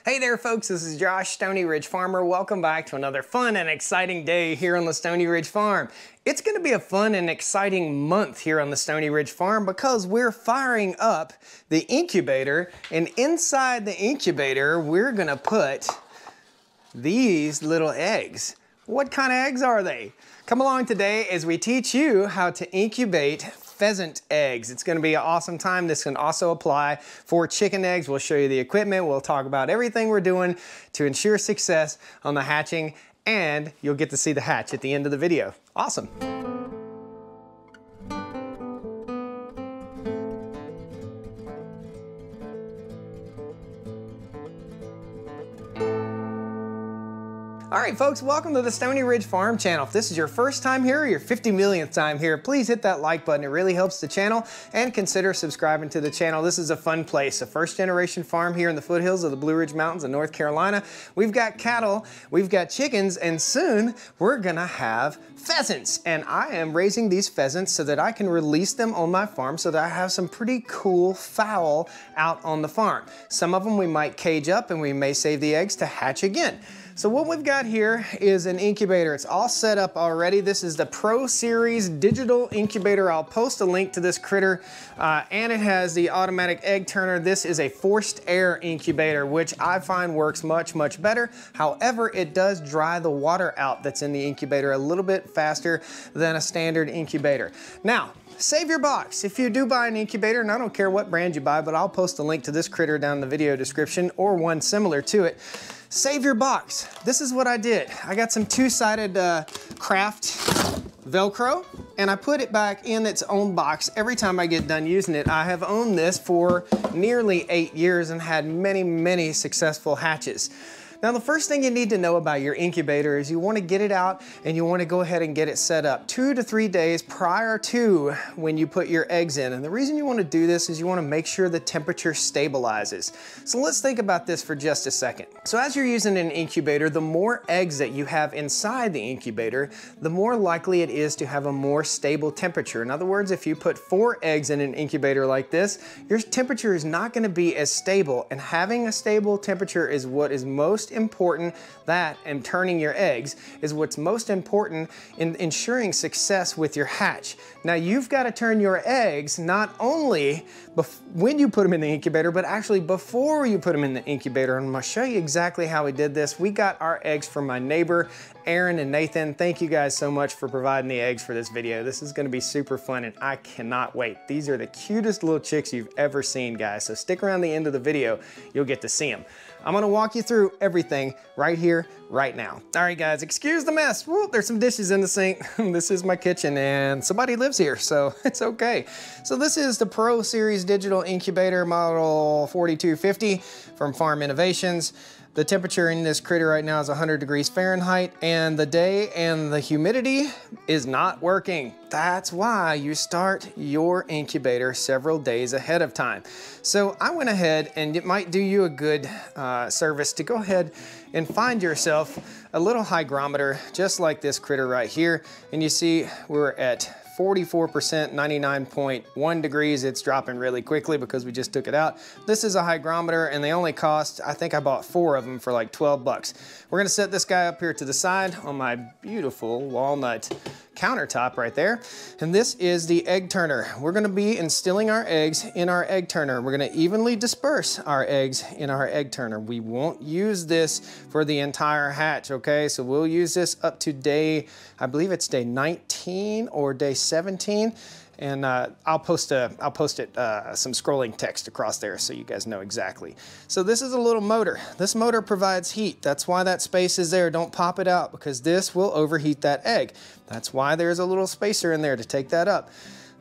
Hey there folks, this is Josh, Stoney Ridge Farmer. Welcome back to another fun and exciting day here on the Stoney Ridge Farm. It's going to be a fun and exciting month here on the Stoney Ridge Farm because we're firing up the incubator, and inside the incubator we're going to put these little eggs. What kind of eggs are they? Come along today as we teach you how to incubate pheasant eggs. It's going to be an awesome time. This can also apply for chicken eggs. We'll show you the equipment. We'll talk about everything we're doing to ensure success on the hatching, and you'll get to see the hatch at the end of the video. Awesome. All right, folks, welcome to the Stoney Ridge Farm channel. If this is your first time here or your 50 millionth time here, please hit that like button. It really helps the channel, and consider subscribing to the channel. This is a fun place, a first generation farm here in the foothills of the Blue Ridge Mountains of North Carolina. We've got cattle, we've got chickens, and soon we're gonna have pheasants. And I am raising these pheasants so that I can release them on my farm so that I have some pretty cool fowl out on the farm. Some of them we might cage up and we may save the eggs to hatch again. So what we've got here is an incubator. It's all set up already. This is the Pro Series digital incubator. I'll post a link to this critter, and it has the automatic egg turner. This is a forced air incubator, which I find works much, much better. However, it does dry the water out that's in the incubator a little bit faster than a standard incubator. Now, save your box. If you do buy an incubator, and I don't care what brand you buy, but I'll post a link to this critter down in the video description or one similar to it. Save your box. This is what I did. I got some two-sided craft Velcro, and I put it back in its own box every time I get done using it. I have owned this for nearly 8 years and had many, many successful hatches. Now, the first thing you need to know about your incubator is you want to get it out and you want to go ahead and get it set up 2 to 3 days prior to when you put your eggs in. And the reason you want to do this is you want to make sure the temperature stabilizes. So let's think about this for just a second. So as you're using an incubator, the more eggs that you have inside the incubator, the more likely it is to have a more stable temperature. In other words, if you put 4 eggs in an incubator like this, your temperature is not going to be as stable, and having a stable temperature is what is most important. That and turning your eggs is what's most important in ensuring success with your hatch. Now, you've got to turn your eggs not only when you put them in the incubator, but actually before you put them in the incubator. And I'm going to show you exactly how we did this. We got our eggs from my neighbor, Aaron and Nathan. Thank you guys so much for providing the eggs for this video. This is going to be super fun, and I cannot wait. These are the cutest little chicks you've ever seen, guys. So stick around the end of the video. You'll get to see them. I'm going to walk you through everything right here, right now. All right, guys, excuse the mess. Whoop, there's some dishes in the sink. This is my kitchen, and somebody lives here, so it's okay. So this is the Pro Series digital incubator model 4250 from Farm Innovations. The temperature in this critter right now is 100 degrees Fahrenheit, and the day and the humidity is not working. That's why you start your incubator several days ahead of time. So I went ahead, and it might do you a good service to go ahead and find yourself a little hygrometer just like this critter right here. And you see we're at 44%, 99.1 degrees. It's dropping really quickly because we just took it out. This is a hygrometer, and they only cost, I think I bought 4 of them for like 12 bucks. We're gonna set this guy up here to the side on my beautiful walnut countertop right there. And this is the egg turner. We're gonna be instilling our eggs in our egg turner. We're gonna evenly disperse our eggs in our egg turner. We won't use this for the entire hatch, okay? So we'll use this up to day, I believe it's day 19 or day 17. And I'll post some scrolling text across there so you guys know exactly. So this is a little motor. This motor provides heat. That's why that space is there. Don't pop it out because this will overheat that egg. That's why there's a little spacer in there to take that up.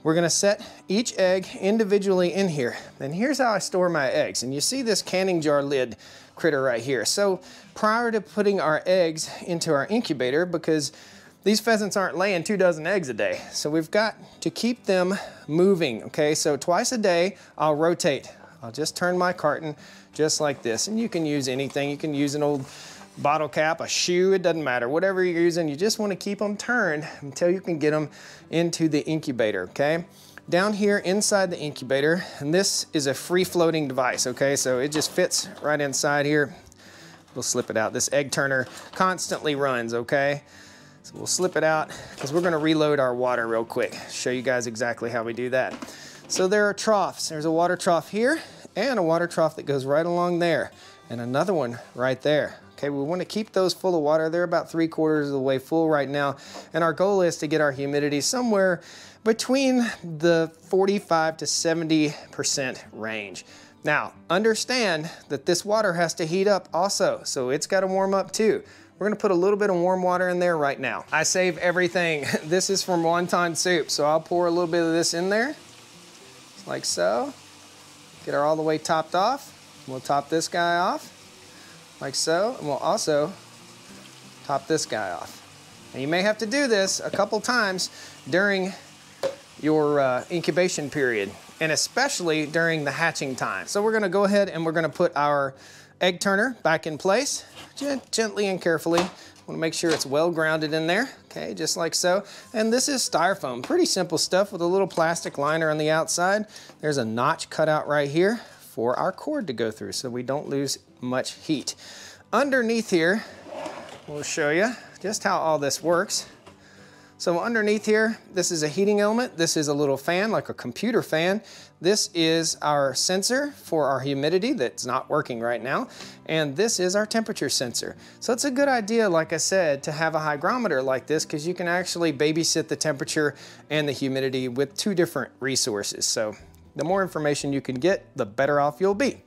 We're gonna set each egg individually in here. And here's how I store my eggs. And you see this canning jar lid critter right here. So prior to putting our eggs into our incubator, because these pheasants aren't laying 2 dozen eggs a day, so we've got to keep them moving, okay? So twice a day, I'll rotate. I'll just turn my carton just like this, and you can use anything. You can use an old bottle cap, a shoe, it doesn't matter. Whatever you're using, you just want to keep them turned until you can get them into the incubator, okay? Down here inside the incubator, and this is a free-floating device, okay? So it just fits right inside here. we'll slip it out. This egg turner constantly runs, okay? So we'll slip it out because we're gonna reload our water real quick. Show you guys exactly how we do that. So there are troughs. There's a water trough here and a water trough that goes right along there and another one right there. Okay, we want to keep those full of water. They're about 3/4 of the way full right now. And our goal is to get our humidity somewhere between the 45 to 70% range. Now, understand that this water has to heat up also, so it's got to warm up too. We're gonna put a little bit of warm water in there right now. I save everything. This is from wonton soup, so I'll pour a little bit of this in there, like so. Get her all the way topped off. We'll top this guy off, like so, and we'll also top this guy off. And you may have to do this a couple times during your incubation period, and especially during the hatching time. So we're gonna go ahead and we're gonna put our egg turner back in place, gently and carefully. Want to make sure it's well grounded in there, okay, just like so. And this is styrofoam, pretty simple stuff with a little plastic liner on the outside. There's a notch cut out right here for our cord to go through so we don't lose much heat. Underneath here, we'll show you just how all this works. So underneath here, this is a heating element. This is a little fan, like a computer fan. This is our sensor for our humidity that's not working right now. And this is our temperature sensor. So it's a good idea, like I said, to have a hygrometer like this because you can actually babysit the temperature and the humidity with two different resources. So the more information you can get, the better off you'll be.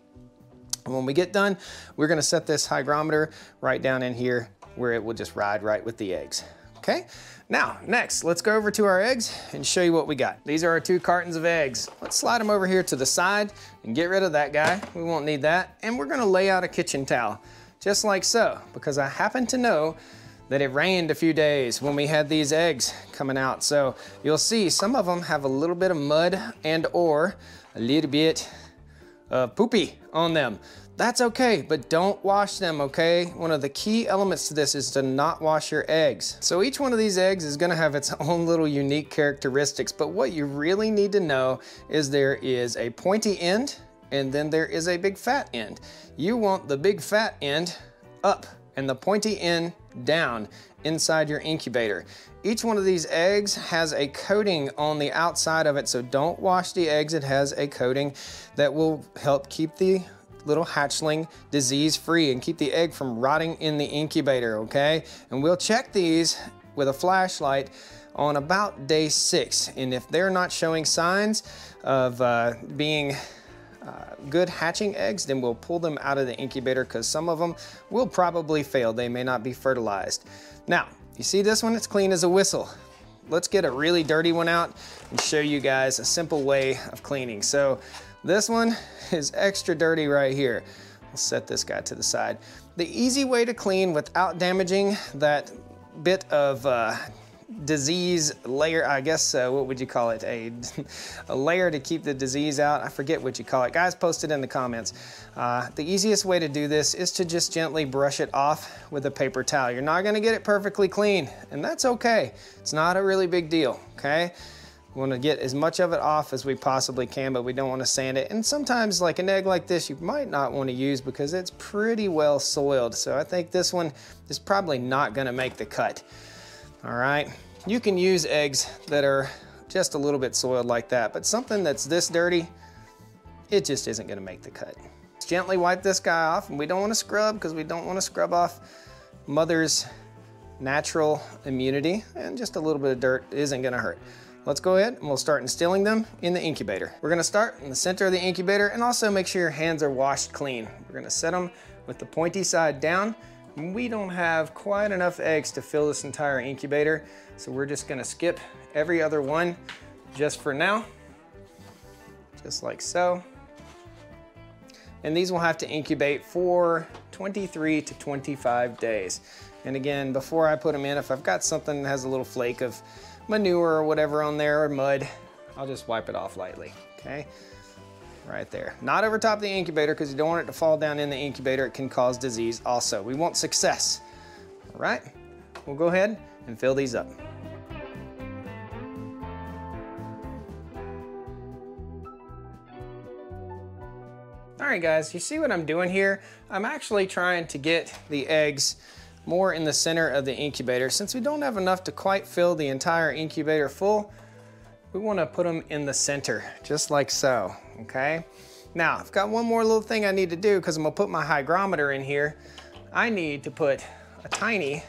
And when we get done, we're gonna set this hygrometer right down in here where it will just ride right with the eggs. Okay, now next, let's go over to our eggs and show you what we got. These are our 2 cartons of eggs. Let's slide them over here to the side and get rid of that guy. We won't need that. And we're gonna lay out a kitchen towel, just like so, because I happen to know that it rained a few days when we had these eggs coming out. So you'll see some of them have a little bit of mud and or a little bit of poopy on them. That's okay, but don't wash them, okay? One of the key elements to this is to not wash your eggs. So each one of these eggs is gonna have its own little unique characteristics, but what you really need to know is there is a pointy end and then there is a big fat end. You want the big fat end up and the pointy end down inside your incubator. Each one of these eggs has a coating on the outside of it, so don't wash the eggs. It has a coating that will help keep the little hatchling disease free and keep the egg from rotting in the incubator, okay? And we'll check these with a flashlight on about day 6. And if they're not showing signs of being good hatching eggs, then we'll pull them out of the incubator because some of them will probably fail. They may not be fertilized. Now, you see this one? It's clean as a whistle. Let's get a really dirty one out and show you guys a simple way of cleaning. So this one is extra dirty right here. I'll set this guy to the side. The easy way to clean without damaging that bit of disease layer, I guess, what would you call it? A layer to keep the disease out. I forget what you call it. Guys, post it in the comments. The easiest way to do this is to just gently brush it off with a paper towel. You're not gonna get it perfectly clean, and that's okay. It's not a really big deal, okay? We want to get as much of it off as we possibly can, but we don't want to sand it. And sometimes, like an egg like this, you might not want to use because it's pretty well soiled. So I think this one is probably not going to make the cut. All right. You can use eggs that are just a little bit soiled like that, but something that's this dirty, it just isn't going to make the cut. Let's gently wipe this guy off, and we don't want to scrub because we don't want to scrub off mother's natural immunity, and just a little bit of dirt isn't going to hurt. Let's go ahead and we'll start instilling them in the incubator. We're gonna start in the center of the incubator and also make sure your hands are washed clean. We're gonna set them with the pointy side down. We don't have quite enough eggs to fill this entire incubator, so we're just gonna skip every other one just for now, just like so. And these will have to incubate for 23 to 25 days. And again, before I put them in, if I've got something that has a little flake of manure or whatever on there, or mud, I'll just wipe it off lightly, okay? Right there. Not over top the incubator because you don't want it to fall down in the incubator. It can cause disease also. We want success, all right? We'll go ahead and fill these up. All right guys, you see what I'm doing here? I'm actually trying to get the eggs more in the center of the incubator. Since we don't have enough to quite fill the entire incubator full, we want to put them in the center, just like so, okay? Now, I've got one more little thing I need to do because I'm gonna put my hygrometer in here. I need to put a tiny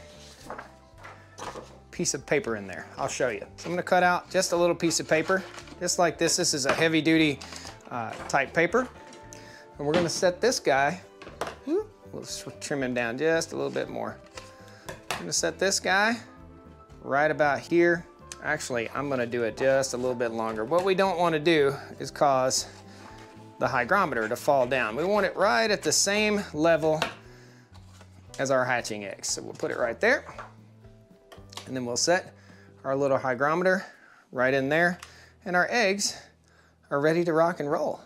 piece of paper in there. I'll show you. So I'm gonna cut out just a little piece of paper, just like this. This is a heavy duty type paper. And we're gonna set this guy, let's trim him down just a little bit more. I'm gonna set this guy right about here. Actually, I'm gonna do it just a little bit longer. What we don't wanna do is cause the hygrometer to fall down. We want it right at the same level as our hatching eggs. So we'll put it right there. And then we'll set our little hygrometer right in there. And our eggs are ready to rock and roll.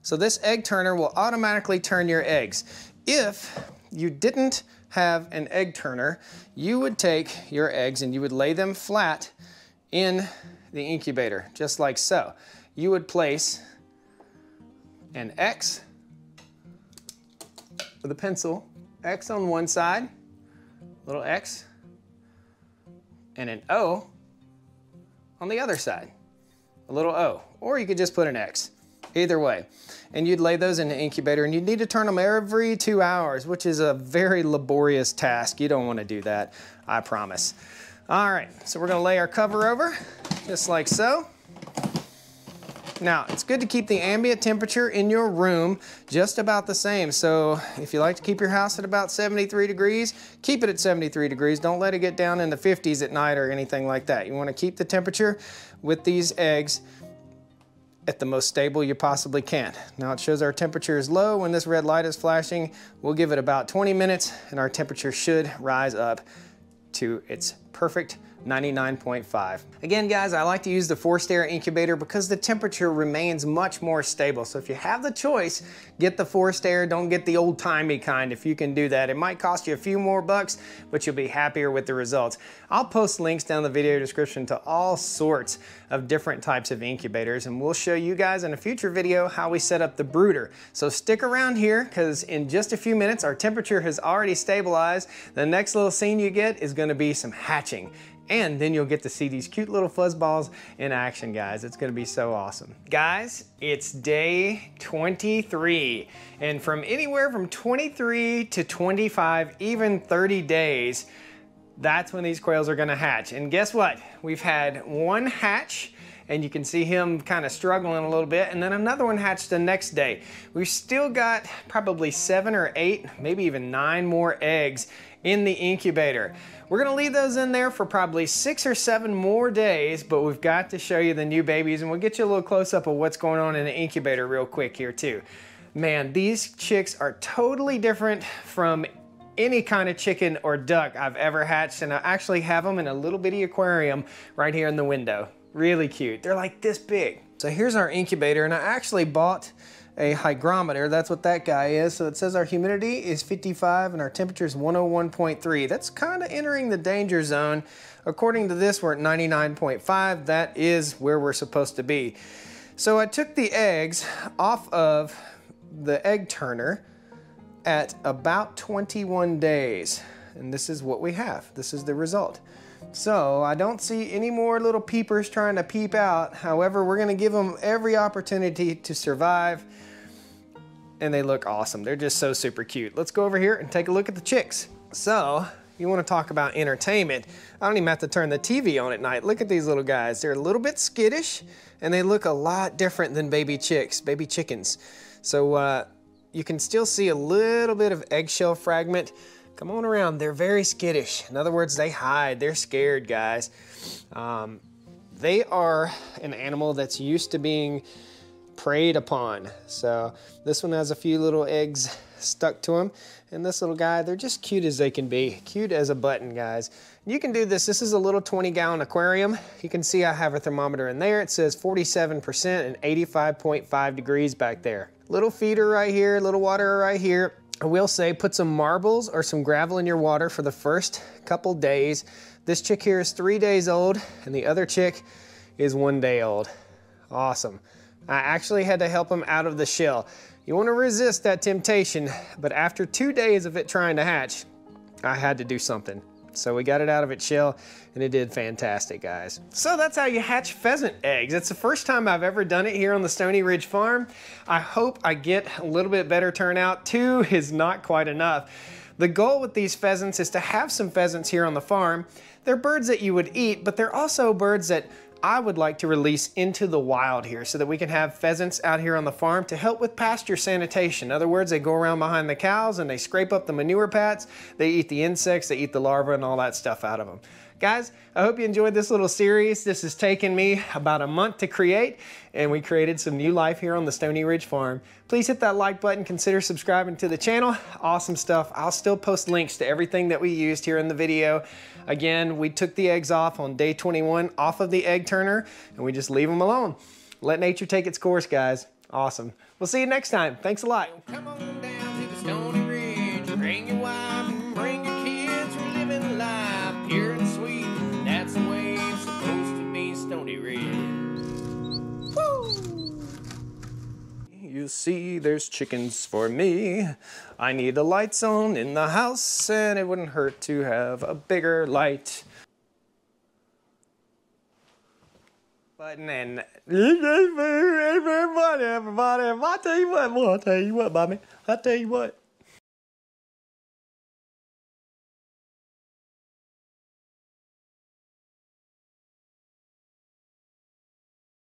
So this egg turner will automatically turn your eggs. If you didn't have an egg turner, you would take your eggs and you would lay them flat in the incubator, just like so. You would place an X with a pencil, X on one side, little X, and an O on the other side, a little O, or you could just put an X, either way. And you'd lay those in the incubator, and you'd need to turn them every 2 hours, which is a very laborious task. You don't want to do that, I promise. All right, so we're gonna lay our cover over, just like so. Now, it's good to keep the ambient temperature in your room just about the same. So if you like to keep your house at about 73 degrees, keep it at 73 degrees. Don't let it get down in the 50s at night or anything like that. You want to keep the temperature with these eggs at the most stable you possibly can. Now it shows our temperature is low. When this red light is flashing, we'll give it about 20 minutes and our temperature should rise up to its perfect 99.5. Again, guys, I like to use the forced air incubator because the temperature remains much more stable. So if you have the choice, get the forced air, don't get the old-timey kind if you can do that. It might cost you a few more bucks, but you'll be happier with the results. I'll post links down the video description to all sorts of different types of incubators, and we'll show you guys in a future video how we set up the brooder. So stick around here because in just a few minutes, our temperature has already stabilized. The next little scene you get is gonna be some hatching. And then you'll get to see these cute little fuzzballs in action, guys. It's gonna be so awesome. Guys, it's day 23. And from anywhere from 23 to 25, even 30 days, that's when these quails are gonna hatch. And guess what? We've had one hatch, and you can see him kind of struggling a little bit, and then another one hatched the next day. We've still got probably 7 or 8, maybe even 9 more eggs in the incubator. We're gonna leave those in there for probably 6 or 7 more days, but we've got to show you the new babies, and we'll get you a little close up of what's going on in the incubator real quick here too. Man, these chicks are totally different from any kind of chicken or duck I've ever hatched, and I actually have them in a little bitty aquarium right here in the window. Really cute. They're like this big. So here's our incubator, and I actually bought a hygrometer. That's what that guy is. So it says our humidity is 55 and our temperature is 101.3. That's kind of entering the danger zone. According to this, we're at 99.5. That is where we're supposed to be. So I took the eggs off of the egg turner at about 21 days. And this is what we have. This is the result. So I don't see any more little peepers trying to peep out. However, we're gonna give them every opportunity to survive, and they look awesome. They're just so super cute. Let's go over here and take a look at the chicks. So you wanna talk about entertainment. I don't even have to turn the TV on at night. Look at these little guys. They're a little bit skittish, and they look a lot different than baby chickens. So you can still see a little bit of eggshell fragment. Come on around, they're very skittish. In other words, they hide, they're scared, guys. They are an animal that's used to being preyed upon. So this one has a few little eggs stuck to him. And this little guy, they're just cute as they can be. Cute as a button, guys. You can do this. This is a little 20-gallon aquarium. You can see I have a thermometer in there. It says 47% and 85.5 degrees back there. Little feeder right here, little water right here. I will say put some marbles or some gravel in your water for the first couple days. This chick here is 3 days old and the other chick is 1 day old. Awesome. I actually had to help him out of the shell. You want to resist that temptation, but after 2 days of it trying to hatch, I had to do something. So we got it out of its shell, and it did fantastic, guys. So that's how you hatch pheasant eggs. It's the first time I've ever done it here on the Stoney Ridge Farm. I hope I get a little bit better turnout. 2 is not quite enough. The goal with these pheasants is to have some pheasants here on the farm. They're birds that you would eat, but they're also birds that I would like to release into the wild here so that we can have pheasants out here on the farm to help with pasture sanitation. In other words, they go around behind the cows and they scrape up the manure pats, they eat the insects, they eat the larvae and all that stuff out of them. Guys, I hope you enjoyed this little series. This has taken me about a month to create, and we created some new life here on the Stoney Ridge Farm. Please hit that like button, consider subscribing to the channel. Awesome stuff. I'll still post links to everything that we used here in the video. Again, we took the eggs off on day 21 off of the egg turner, and we just leave them alone. Let nature take its course, guys. Awesome. We'll see you next time. Thanks a lot. Come on down to the Stoney Ridge. Bring your wife and bring your kids. We're living life pure and sweet. That's the way it's supposed to be, Stoney Ridge. Woo! You see, there's chickens for me. I need the lights on in the house, and it wouldn't hurt to have a bigger light button. And everybody, I tell you what, Bobby. I tell you what.